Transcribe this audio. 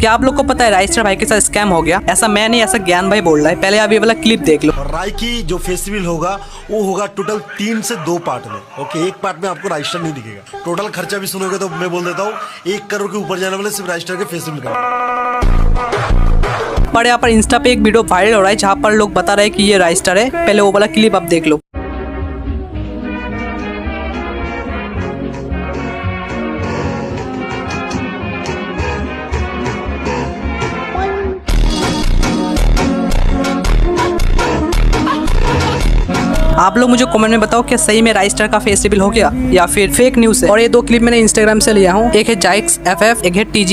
क्या आप लोग को पता है राइस्टर भाई के साथ स्कैम हो गया? ऐसा मैं नहीं, ऐसा ज्ञान भाई बोल रहा है। पहले आप ये वाला क्लिप देख लो। राय की जो फेस्टिवल होगा वो होगा टोटल 3 से 2 पार्ट में। ओके, एक पार्ट में आपको राइस्टर नहीं दिखेगा। टोटल खर्चा भी सुनोगे तो मैं बोल देता हूँ 1 करोड़ के ऊपर जाने वाले सिर्फ राइस्टर के फेस्टिवल का। पर यहाँ पर इंस्टा पे एक वीडियो वायरल हो रहा है जहाँ पर लोग बता रहे हैं कि ये राइस्टर है। पहले वो वाला क्लिप आप देख लो। आप लोग मुझे कमेंट में बताओ कि सही में राइस्टर का फेस्टिवल हो गया या फिर फेक न्यूज़ है। और ये 2 क्लिप मैंने इंस्टाग्राम से लिया हूँ, एक है जाइक्स FF, एक है TG